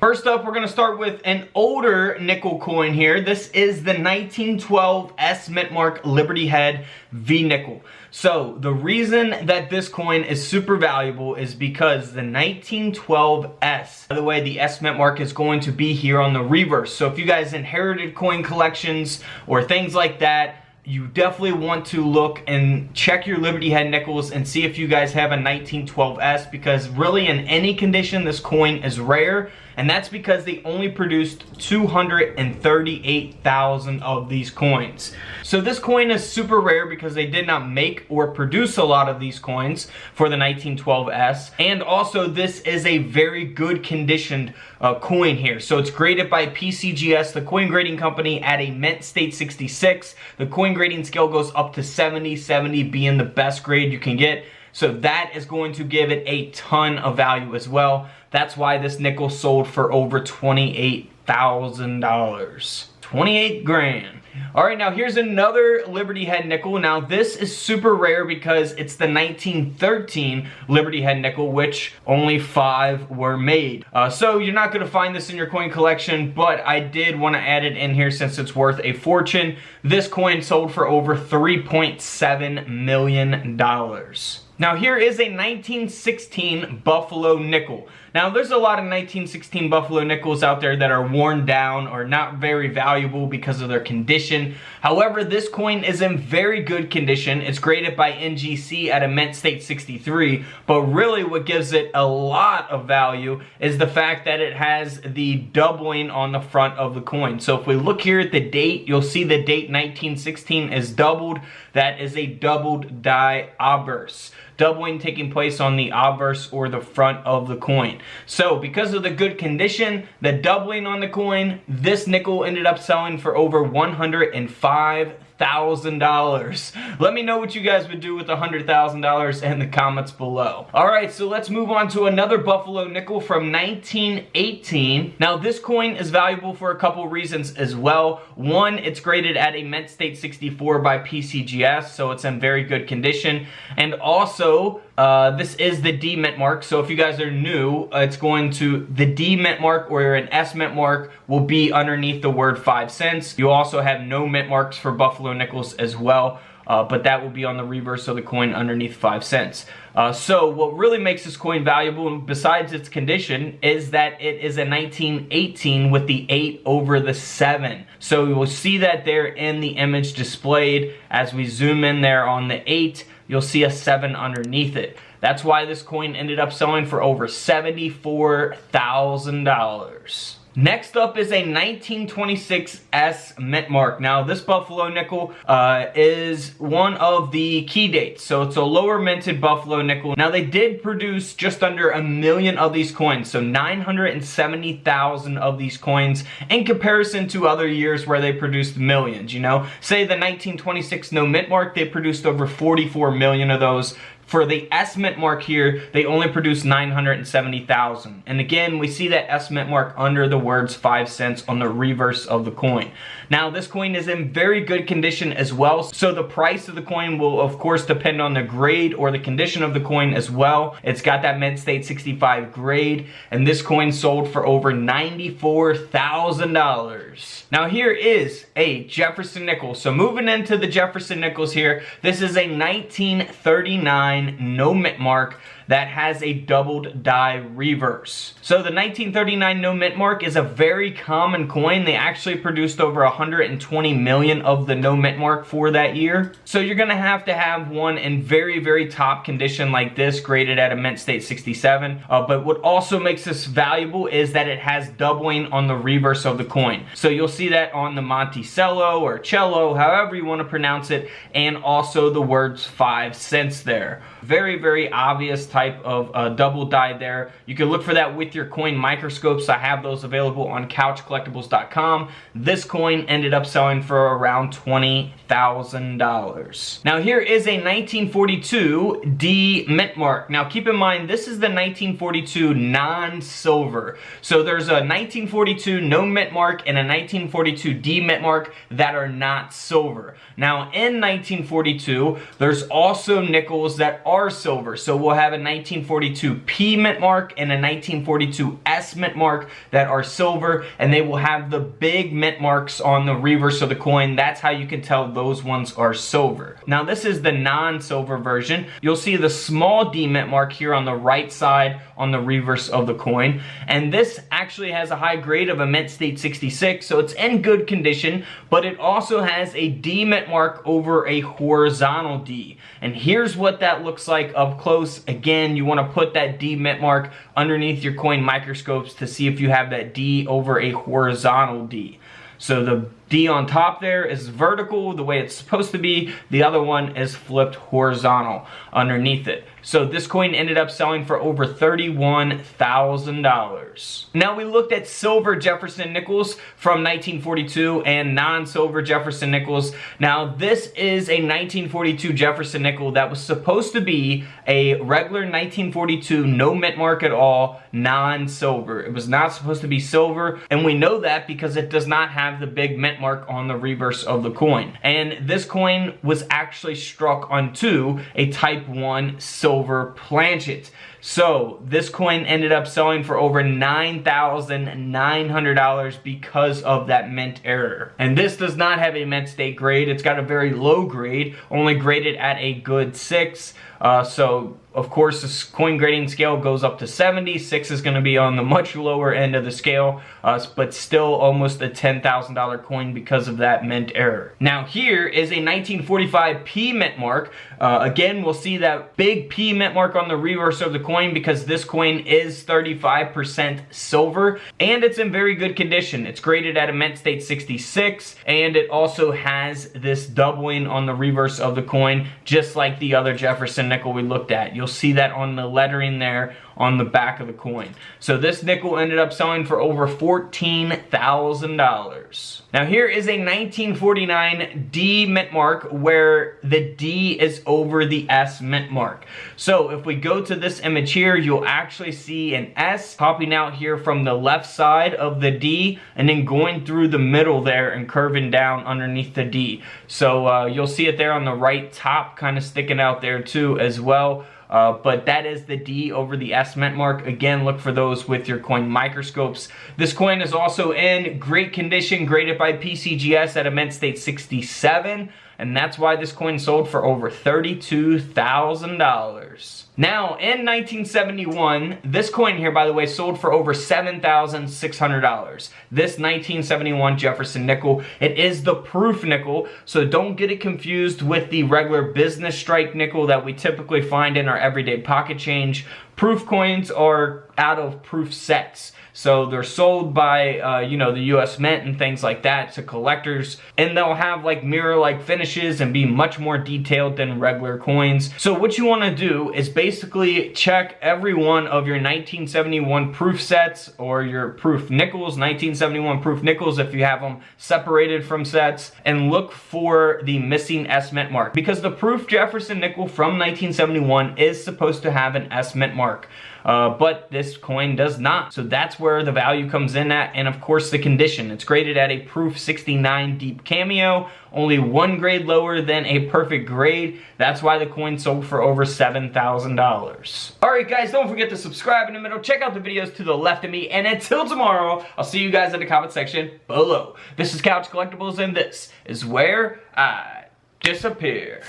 First up, we're going to start with an older nickel coin here. This is the 1912 S Mint Mark Liberty Head V nickel. So the reason that this coin is super valuable is because the 1912 S, by the way, the S Mint Mark is going to be here on the reverse. So if you guys inherited coin collections or things like that, you definitely want to look and check your Liberty Head nickels and see if you guys have a 1912S, because really in any condition this coin is rare, and that's because they only produced 238,000 of these coins. So this coin is super rare because they did not make or produce a lot of these coins for the 1912S, and also this is a very good conditioned coin here. So it's graded by PCGS, the coin grading company, at a mint state 66. The coin grading scale goes up to 70, 70 being the best grade you can get. So that is going to give it a ton of value as well. That's why this nickel sold for over $28,000. 28 grand. Alright, now here's another Liberty Head nickel. Now this is super rare because it's the 1913 Liberty Head nickel, which only 5 were made. So you're not going to find this in your coin collection, but I did want to add it in here since it's worth a fortune. This coin sold for over $3.7 million. Now here is a 1916 Buffalo nickel. Now there's a lot of 1916 Buffalo nickels out there that are worn down or not very valuable because of their condition. However, this coin is in very good condition. It's graded by NGC at a mint state 63, but really what gives it a lot of value is the fact that it has the doubling on the front of the coin. So if we look here at the date, you'll see the date 1916 is doubled. That is a doubled die obverse. Doubling taking place on the obverse or the front of the coin. So because of the good condition, the doubling on the coin, this nickel ended up selling for over $105,000. Let me know what you guys would do with $100,000 in the comments below. Alright, so let's move on to another Buffalo nickel from 1918. Now this coin is valuable for a couple reasons as well. One, it's graded at a mint state 64 by PCGS, so it's in very good condition. And also, this is the D Mint Mark, so if you guys are new, it's going to, the D Mint Mark or an S Mint Mark will be underneath the word 5 cents. You also have no mint marks for Buffalo nickels as well, but that will be on the reverse of the coin underneath 5 cents. So what really makes this coin valuable, besides its condition, is that it is a 1918 with the 8 over the 7. So you will see that there in the image displayed. As we zoom in there on the 8, you'll see a 7 underneath it. That's why this coin ended up selling for over $74,000. Next up is a 1926 S Mint Mark. Now this Buffalo nickel is one of the key dates, so it's a lower minted Buffalo nickel. Now they did produce just under 1 million of these coins, so 970,000 of these coins in comparison to other years where they produced millions, you know. Say the 1926 No Mint Mark, they produced over 44 million of those. For the S Mint Mark here, they only produced 970,000. And again, we see that S Mint Mark under the words 5 cents on the reverse of the coin. Now, this coin is in very good condition as well, so the price of the coin will, of course, depend on the grade or the condition of the coin as well. It's got that mint state 65 grade, and this coin sold for over $94,000. Now, here is a Jefferson nickel. So moving into the Jefferson nickels here, this is a 1939 No Mint Mark that has a doubled die reverse. So the 1939 No Mint Mark is a very common coin. They actually produced over 120 million of the No Mint Mark for that year. So you're gonna have to have one in very, very top condition like this, graded at a mint state 67. But what also makes this valuable is that it has doubling on the reverse of the coin. So you'll see that on the Monticello or Cello, however you want to pronounce it, and also the words 5 cents there. Very, very obvious type of double die there. You can look for that with your coin microscopes. I have those available on couchcollectibles.com. This coin ended up selling for around $20,000. Now here is a 1942 D Mint Mark. Now keep in mind, this is the 1942 non-silver. So there's a 1942 No Mint Mark and a 1942 D Mint Mark that are not silver. Now in 1942, there's also nickels that are silver. So we'll have a a 1942 P mint mark and a 1942 S mint mark that are silver, and they will have the big mint marks on the reverse of the coin. That's how you can tell those ones are silver. Now this is the non-silver version. You'll see the small D mint mark here on the right side on the reverse of the coin, and this actually has a high grade of a mint state 66, so it's in good condition, but it also has a D mint mark over a horizontal D. And here's what that looks like up close. Again, you want to put that D mint mark underneath your coin microscopes to see if you have that D over a horizontal D. So the D on top there is vertical, the way it's supposed to be. The other one is flipped horizontal underneath it. So this coin ended up selling for over $31,000. Now we looked at silver Jefferson nickels from 1942 and non-silver Jefferson nickels. Now this is a 1942 Jefferson nickel that was supposed to be a regular 1942, no mint mark at all, non-silver. It was not supposed to be silver, and we know that because it does not have the big mint mark on the reverse of the coin. And this coin was actually struck onto a type 1 silver planchet. So this coin ended up selling for over $9,900 because of that mint error. And this does not have a mint state grade. It's got a very low grade, only graded at a good 6. So of course this coin grading scale goes up to 70. 6 is going to be on the much lower end of the scale, but still almost a $10,000 coin because of that mint error. Now here is a 1945 P mint mark. Again, we'll see that big P mint mark on the reverse of the coin because this coin is 35% silver and it's in very good condition. It's graded at a mint state 66, and it also has this doubling on the reverse of the coin, just like the other Jefferson nickel we looked at. You'll see that on the lettering there on the back of the coin. So this nickel ended up selling for over $14,000. Now here is a 1949 D mint mark where the D is over the S mint mark. So if we go to this image here, you'll actually see an S popping out here from the left side of the D and then going through the middle there and curving down underneath the D. So you'll see it there on the right top, kind of sticking out there too as well. But that is the D over the S mint mark. Again, look for those with your coin microscopes. This coin is also in great condition, graded by PCGS at a mint state 67, and that's why this coin sold for over $32,000. Now, in 1971, this coin here, by the way, sold for over $7,600. This 1971 Jefferson nickel. It is the proof nickel, so don't get it confused with the regular business strike nickel that we typically find in our everyday pocket change. Proof coins are out of proof sets. So they're sold by, you know, the US Mint and things like that to collectors. And they'll have like mirror-like finishes and be much more detailed than regular coins. So what you want to do is basically check every one of your 1971 proof sets or your proof nickels, 1971 proof nickels if you have them separated from sets, and look for the missing S mint mark. Because the proof Jefferson nickel from 1971 is supposed to have an S mint mark. But this coin does not. So that's where the value comes in at, and of course the condition. It's graded at a proof 69 deep cameo, only one grade lower than a perfect grade. That's why the coin sold for over $7,000. Alright guys, don't forget to subscribe in the middle, check out the videos to the left of me, and until tomorrow, I'll see you guys in the comment section below. This is Couch Collectibles, and this is where I disappear.